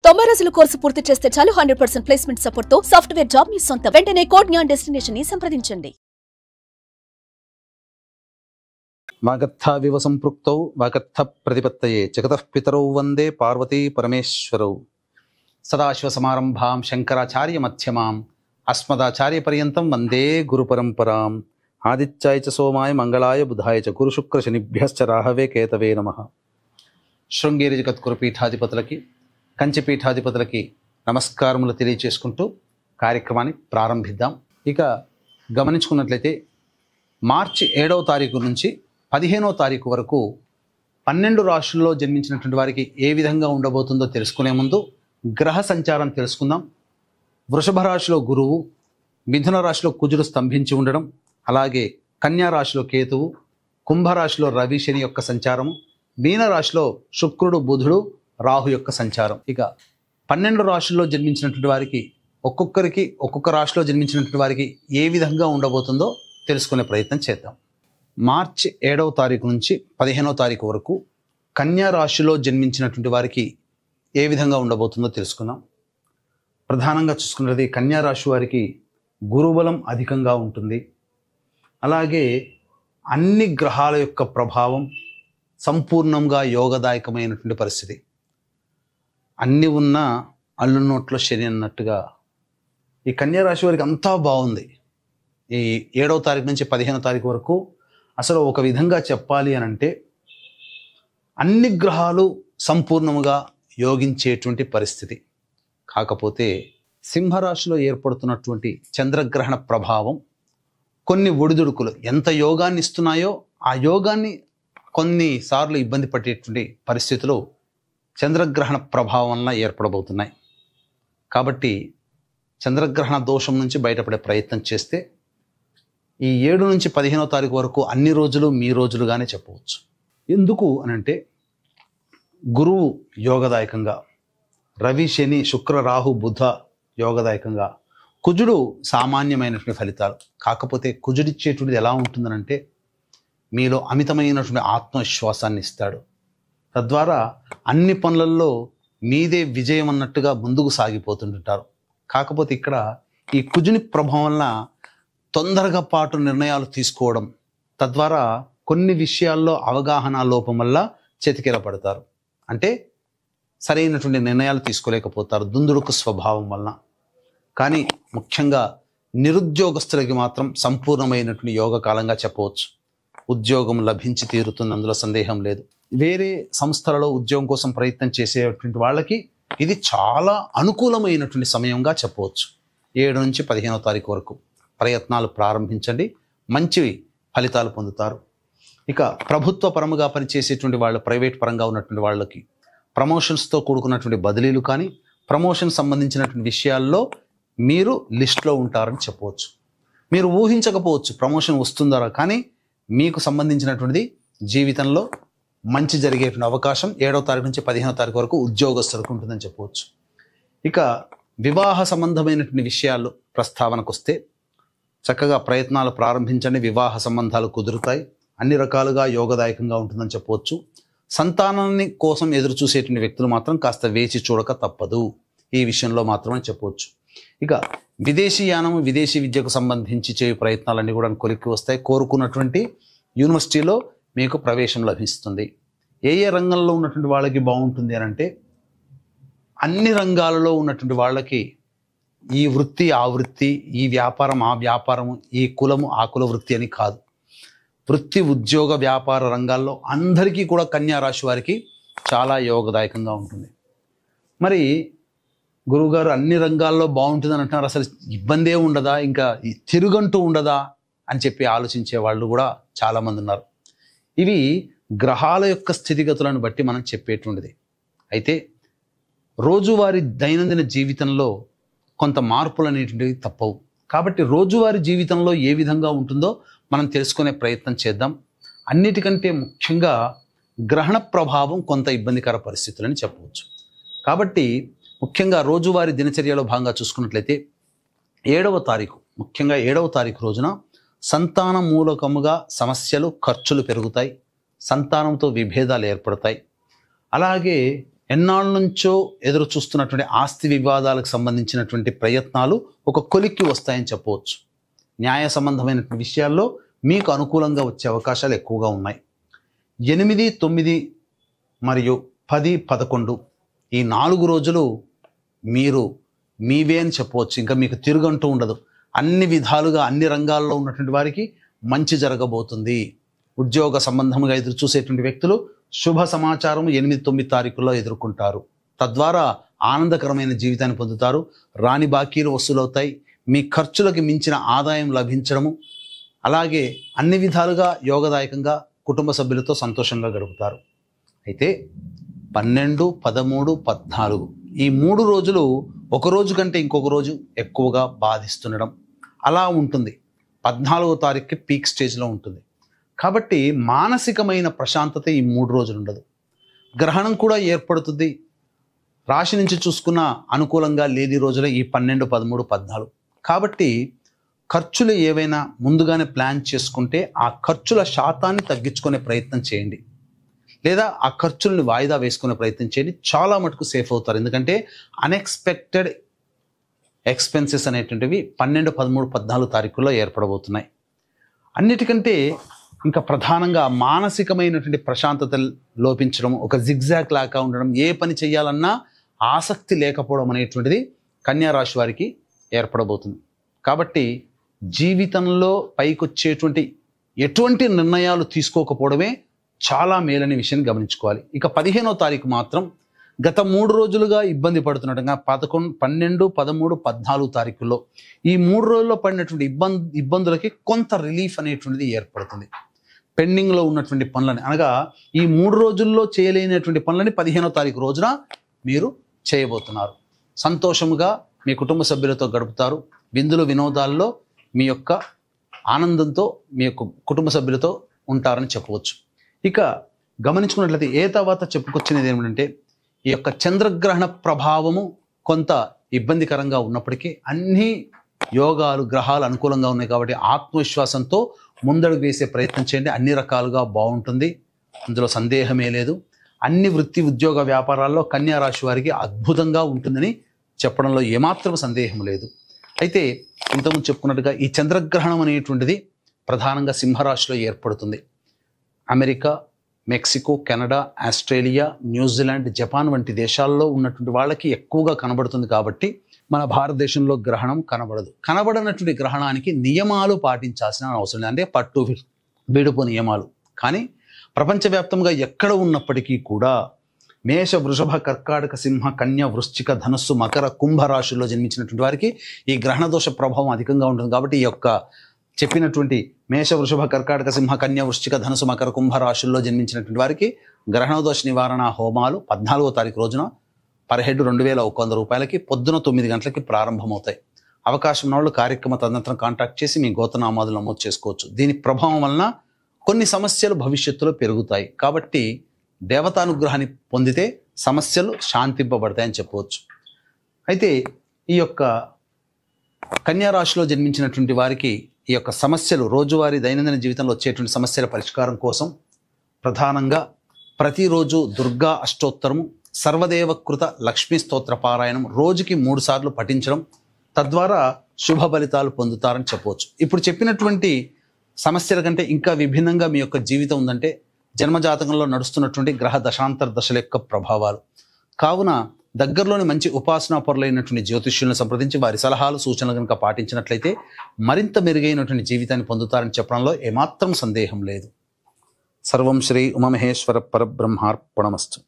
90 రోజుల కోర్సు పూర్తి చేస్తే చాలు 100% ప్లేస్మెంట్ సపోర్ట్ తో సాఫ్ట్వేర్ జాబ్ మీ సొంతం. వెంటనే కోడ్ జ్ఞాన్ డెస్టినేషన్ ని సంప్రదించండి. వాగర్థావివ సంపృక్తౌ వాగర్థ ప్రతిపత్తయే జగతః పితరౌ వందే పార్వతీ పరమేశ్వరౌ. సదాశివ సమారంభాం శంకరాచార్య మధ్యమాం అస్మదాచార్య పర్యంతం వందే గురు పరంపరాం. ఆదిత్యాయ చ సోమాయ మంగళాయ బుధాయ చ గురు శుక్ర శనిభ్యశ్చ రాహవే కేతవే నమః. శృంగేరి జగద్గురు పీఠాధిపతులకి, కంచి పీఠాధిపతులకి నమస్కారములు తెలియచేసుకుంటూ కార్యక్రమాన్ని ప్రారంభిద్దాం. ఇక గమనించుకున్నట్లయితే మార్చి 7వ తారీఖు నుంచి 15వ తారీఖు వరకు 12 రాశుల్లో జన్మించినటువంటి వారికి ఏ విధంగా ఉండబోతుందో తెలుసుకునే ముందు గ్రహ సంచారం తెలుసుకుందాం. వృషభ రాశిలో గురువు, మిథున రాశిలో కుజుడు స్తంభించి ఉండడం, అలాగే కన్యా రాశిలో కేతువు, కుంభరాశిలో రవి శని యొక్క సంచారము, మీన రాశిలో శుక్రుడు బుధుడు రాహు యొక్క సంచారం. ఇక 12 రాశుల్లో జన్మించినటువంటి వారికి ఒక్కొక్క రాశిలో జన్మించినటువంటి వారికి ఏ విధంగా ఉండబోతుందో తెలుసుకునే ప్రయత్నం చేద్దాం. మార్చి 7వ తారీఖు నుంచి 15వ తారీఖు వరకు కన్యా రాశిలో జన్మించినటువంటి వారికి ఏ విధంగా ఉండబోతుందో తెలుసుకుందాం. ప్రధానంగా చూసుకున్నది కన్యా రాశి వారికి గురుబలం అధికంగా ఉంటుంది. అలాగే అన్ని గ్రహాల యొక్క ప్రభావం సంపూర్ణంగా యోగదాయకమైనటువంటి పరిస్థితి. అన్నీ ఉన్న అల్లు నోట్లో శని అన్నట్టుగా ఈ కన్యా రాశి వారికి అంతా బాగుంది. ఈ 7వ తారీఖు నుంచి 15వ తారీఖు వరకు అసలు ఒక విధంగా చెప్పాలి అని అంటే అన్ని గ్రహాలు సంపూర్ణముగా యోగించేటువంటి పరిస్థితి. కాకపోతే సింహరాశిలో ఏర్పడుతున్నటువంటి చంద్రగ్రహణ ప్రభావం కొన్ని ఒడిదుడుకులు ఎంత యోగాన్ని ఇస్తున్నాయో ఆ యోగాన్ని కొన్నిసార్లు ఇబ్బంది పడేటువంటి పరిస్థితులు చంద్రగ్రహణ ప్రభావం వలన ఏర్పడబోతున్నాయి. కాబట్టి చంద్రగ్రహణ దోషం నుంచి బయటపడే ప్రయత్నం చేస్తే ఈ 7 నుంచి 15వ తారీఖు వరకు అన్ని రోజులు మీ రోజులుగానే చెప్పవచ్చు. ఎందుకు అనంటే గురువు యోగదాయకంగా, రవి శని శుక్ర రాహు బుధ యోగదాయకంగా, కుజుడు సామాన్యమైనటువంటి ఫలితాలు. కాకపోతే కుజుడిచ్చేటువంటిది ఎలా ఉంటుందనంటే మీలో అమితమైనటువంటి ఆత్మవిశ్వాసాన్ని ఇస్తాడు. తద్వారా అన్ని పనులలో మీదే విజయం అన్నట్టుగా ముందుకు సాగిపోతుంటారు. కాకపోతే ఇక్కడ ఈ కుజుని ప్రభావం వలన తొందరగా పాటు నిర్ణయాలు తీసుకోవడం, తద్వారా కొన్ని విషయాల్లో అవగాహన లోపం వల్ల చేతికెర పడతారు. అంటే సరైనటువంటి నిర్ణయాలు తీసుకోలేకపోతారు దుందుడుకు స్వభావం వలన. కానీ ముఖ్యంగా నిరుద్యోగస్తులకి మాత్రం సంపూర్ణమైనటువంటి యోగకాలంగా చెప్పవచ్చు. ఉద్యోగం లభించి తీరుతుంది, అందులో సందేహం లేదు. వేరే సంస్థలలో ఉద్యోగం కోసం ప్రయత్నం చేసేటువంటి వాళ్ళకి ఇది చాలా అనుకూలమైనటువంటి సమయంగా చెప్పవచ్చు. 7 నుంచి 15వ తారీఖు వరకు ప్రయత్నాలు ప్రారంభించండి, మంచి ఫలితాలు పొందుతారు. ఇక ప్రభుత్వ పరముగా పనిచేసేటువంటి వాళ్ళు, ప్రైవేట్ పరంగా ఉన్నటువంటి వాళ్ళకి ప్రమోషన్స్తో కూడుకున్నటువంటి బదిలీలు కానీ, ప్రమోషన్ సంబంధించినటువంటి విషయాల్లో మీరు లిస్ట్లో ఉంటారని చెప్పవచ్చు. మీరు ఊహించకపోవచ్చు ప్రమోషన్ వస్తుందా, కానీ మీకు సంబంధించినటువంటిది జీవితంలో మంచి జరిగేటువంటి అవకాశం 7వ తారీఖు నుంచి 15వ తారీఖు వరకు ఉద్యోగస్తులకు ఉంటుందని చెప్పవచ్చు. ఇక వివాహ సంబంధమైనటువంటి విషయాలు ప్రస్తావనకు వస్తే చక్కగా ప్రయత్నాలు ప్రారంభించండి, వివాహ సంబంధాలు కుదురుతాయి, అన్ని రకాలుగా యోగదాయకంగా ఉంటుందని చెప్పవచ్చు. సంతానాన్ని కోసం ఎదురు చూసేటువంటి వ్యక్తులు మాత్రం కాస్త వేచి చూడక తప్పదు, ఈ విషయంలో మాత్రమే చెప్పవచ్చు. ఇక విదేశీ యానము, విదేశీ విద్యకు సంబంధించి చేయు ప్రయత్నాలన్నీ కూడా కొలిక్కి వస్తాయి. కోరుకున్నటువంటి యూనివర్సిటీలో మీకు ప్రవేశం లభిస్తుంది. ఏ రంగంలో ఉన్నటువంటి వాళ్ళకి బాగుంటుంది అని అంటే అన్ని రంగాలలో ఉన్నటువంటి వాళ్ళకి ఈ వృత్తి ఆ వృత్తి, ఈ వ్యాపారం ఆ వ్యాపారము, ఈ కులము ఆ కుల వృత్తి అని కాదు. వృత్తి ఉద్యోగ వ్యాపార రంగాల్లో అందరికీ కూడా కన్యా రాశి వారికి చాలా యోగదాయకంగా ఉంటుంది. మరి గురువుగారు అన్ని రంగాల్లో బాగుంటుందని అంటున్నారు, అసలు ఇబ్బందే ఉండదా, ఇంకా తిరుగంటూ ఉండదా అని చెప్పి ఆలోచించే వాళ్ళు కూడా చాలామంది ఉన్నారు. ఇవి గ్రహాల యొక్క స్థితిగతులను బట్టి మనం చెప్పేటువంటిది. అయితే రోజువారీ దైనందిన జీవితంలో కొంత మార్పులు అనేటువంటివి తప్పవు. కాబట్టి రోజువారీ జీవితంలో ఏ విధంగా ఉంటుందో మనం తెలుసుకునే ప్రయత్నం చేద్దాం. అన్నిటికంటే ముఖ్యంగా గ్రహణ ప్రభావం కొంత ఇబ్బందికర పరిస్థితులని చెప్పవచ్చు. కాబట్టి ముఖ్యంగా రోజువారీ దినచర్యలో భాగంగా చూసుకున్నట్లయితే 7వ తారీఖు, ముఖ్యంగా 7వ తారీఖు రోజున సంతాన మూలకముగా సమస్యలు, ఖర్చులు పెరుగుతాయి, సంతానంతో విభేదాలు ఏర్పడతాయి. అలాగే ఎన్నాళ్ళ నుంచో ఎదురు చూస్తున్నటువంటి ఆస్తి వివాదాలకు సంబంధించినటువంటి ప్రయత్నాలు ఒక కొలిక్కి వస్తాయని చెప్పవచ్చు. న్యాయ సంబంధమైనటువంటి విషయాల్లో మీకు అనుకూలంగా వచ్చే అవకాశాలు ఎక్కువగా ఉన్నాయి. 8, 9 మరియు 10, 11 ఈ 4 రోజులు మీరు మీవే అని చెప్పవచ్చు. ఇంకా మీకు తిరుగంటూ ఉండదు. అన్ని విధాలుగా అన్ని రంగాల్లో ఉన్నటువంటి వారికి మంచి జరగబోతుంది. ఉద్యోగ సంబంధంగా ఎదురు చూసేటువంటి వ్యక్తులు శుభ సమాచారం 8, 9 తారీఖుల్లో ఎదుర్కొంటారు. తద్వారా ఆనందకరమైన జీవితాన్ని పొందుతారు. రాని బాకీలు వసూలవుతాయి. మీ ఖర్చులకు మించిన ఆదాయం లభించడము, అలాగే అన్ని విధాలుగా యోగదాయకంగా కుటుంబ సభ్యులతో సంతోషంగా గడుపుతారు. అయితే 12, 13, 14 ఈ 3 రోజులు ఒక రోజు కంటే ఇంకొక రోజు ఎక్కువగా బాధిస్తుండడం అలా ఉంటుంది. 14వ తారీఖుకి పీక్ స్టేజ్లో ఉంటుంది. కాబట్టి మానసికమైన ప్రశాంతత ఈ 3 రోజులు ఉండదు. గ్రహణం కూడా ఏర్పడుతుంది. రాశి నుంచి చూసుకున్న అనుకూలంగా లేని రోజులే ఈ 12, 13, 14. కాబట్టి ఖర్చులు ఏవైనా ముందుగానే ప్లాన్ చేసుకుంటే ఆ ఖర్చుల శాతాన్ని తగ్గించుకునే ప్రయత్నం చేయండి, లేదా ఆ ఖర్చుల్ని వాయిదా వేసుకునే ప్రయత్నం చేయండి. చాలా మటుకు సేఫ్ అవుతారు. ఎందుకంటే అన్ఎక్స్పెక్టెడ్ ఎక్స్పెన్సెస్ అనేటువంటివి 12, 13, 14 తారీఖుల్లో ఏర్పడబోతున్నాయి. అన్నిటికంటే ఇంకా ప్రధానంగా మానసికమైనటువంటి ప్రశాంతత లోపించడం, ఒక జిగ్జాగ్ లాగా ఉండడం, ఏ పని చేయాలన్నా ఆసక్తి లేకపోవడం అనేటువంటిది కన్యా రాశి వారికి ఏర్పడబోతుంది. కాబట్టి జీవితంలో పైకొచ్చేటువంటి ఎటువంటి నిర్ణయాలు తీసుకోకపోవడమే చాలా మేలనే విషయాన్ని గమనించుకోవాలి. ఇక 15వ తారీఖు మాత్రం గత 3 రోజులుగా ఇబ్బంది పడుతున్నట్టుగా 11, 12, 13, 14 తారీఖుల్లో ఈ 3 రోజుల్లో పడినటువంటి ఇబ్బందులకి కొంత రిలీఫ్ అనేటువంటిది ఏర్పడుతుంది. పెండింగ్లో ఉన్నటువంటి పనులని, అనగా ఈ 3 రోజుల్లో చేయలేనటువంటి పనులని 15వ తారీఖు రోజున మీరు చేయబోతున్నారు. సంతోషముగా మీ కుటుంబ సభ్యులతో గడుపుతారు. విందులు వినోదాల్లో మీ యొక్క ఆనందంతో మీ యొక్క కుటుంబ సభ్యులతో ఉంటారని చెప్పవచ్చు. ఇక గమనించుకున్నట్లయితే తర్వాత చెప్పుకొచ్చినది ఏమిటంటే, ఈ యొక్క చంద్రగ్రహణ ప్రభావము కొంత ఇబ్బందికరంగా ఉన్నప్పటికీ అన్ని యోగాలు గ్రహాలు అనుకూలంగా ఉన్నాయి. కాబట్టి ఆత్మవిశ్వాసంతో ముందడుగు వేసే ప్రయత్నం చేయండి. అన్ని రకాలుగా బాగుంటుంది, అందులో సందేహమే లేదు. అన్ని వృత్తి ఉద్యోగ వ్యాపారాల్లో కన్యా రాశి వారికి అద్భుతంగా ఉంటుందని చెప్పడంలో ఏమాత్రం సందేహం లేదు. అయితే ఇంతకుముందు చెప్పుకున్నట్టుగా ఈ చంద్రగ్రహణం అనేటువంటిది ప్రధానంగా సింహరాశిలో ఏర్పడుతుంది. America, Mexico, Canada, Australia, New Zealand, Japan వంటి దేశాల్లో ఉన్నటువంటి వాళ్ళకి ఎక్కువగా కనబడుతుంది. కాబట్టి మన భారతదేశంలో గ్రహణం కనబడదు. కనబడనటువంటి గ్రహణానికి నియమాలు పాటించాల్సిన అవసరం లేదు, అంటే పట్టు విడుపు నియమాలు. కానీ ప్రపంచవ్యాప్తంగా ఎక్కడ ఉన్నప్పటికీ కూడా మేష, వృషభ, కర్కాటక, సింహ, కన్య, వృశ్చిక, ధనుస్సు, మకర, కుంభ రాశుల్లో జన్మించినటువంటి వారికి ఈ గ్రహణ దోష ప్రభావం అధికంగా ఉంటుంది. కాబట్టి ఈ యొక్క చెప్పినటువంటి మేష, వృషభ, కర్కాటక, సింహ, కన్య, వృశ్చిక, ధనుసు, మకర, కుంభ రాశుల్లో జన్మించినటువంటి వారికి గ్రహణ దోష నివారణ హోమాలు 14వ తారీఖు రోజున పర్ హెడ్ 2100 రూపాయలకి పొద్దున 9 గంటలకి ప్రారంభమవుతాయి. అవకాశం ఉన్న వాళ్ళు కార్యక్రమ తదనంతరం కాంటాక్ట్ చేసి మీ గోత్రనామాదులు నమోదు చేసుకోవచ్చు. దీని ప్రభావం వలన కొన్ని సమస్యలు భవిష్యత్తులో పెరుగుతాయి. కాబట్టి దేవతానుగ్రహాన్ని పొందితే సమస్యలు శాంతింపబడతాయని చెప్పవచ్చు. అయితే ఈ యొక్క కన్యా రాశిలో జన్మించినటువంటి వారికి ఈ యొక్క సమస్యలు రోజువారీ దైనందిన జీవితంలో వచ్చేటువంటి సమస్యల పరిష్కారం కోసం ప్రధానంగా ప్రతిరోజు దుర్గా అష్టోత్తరము, సర్వదేవకృత లక్ష్మీ స్తోత్ర పారాయణం రోజుకి 3 సార్లు పఠించడం, తద్వారా శుభ ఫలితాలు పొందుతారని చెప్పవచ్చు. ఇప్పుడు చెప్పినటువంటి సమస్యల కంటే ఇంకా విభిన్నంగా మీ యొక్క జీవితం ఉందంటే జన్మజాతకంలో నడుస్తున్నటువంటి గ్రహ దశాంతర దశల యొక్క ప్రభావాలు. కావున దగ్గరలోని మంచి ఉపాసనా పరులైనటువంటి జ్యోతిష్యులను సంప్రదించి వారి సలహాలు సూచనలు కనుక పాటించినట్లయితే మరింత మెరుగైనటువంటి జీవితాన్ని పొందుతారని చెప్పడంలో ఏమాత్రం సందేహం లేదు. సర్వం శ్రీ ఉమామహేశ్వర పరబ్రహ్మార్పణమస్తు.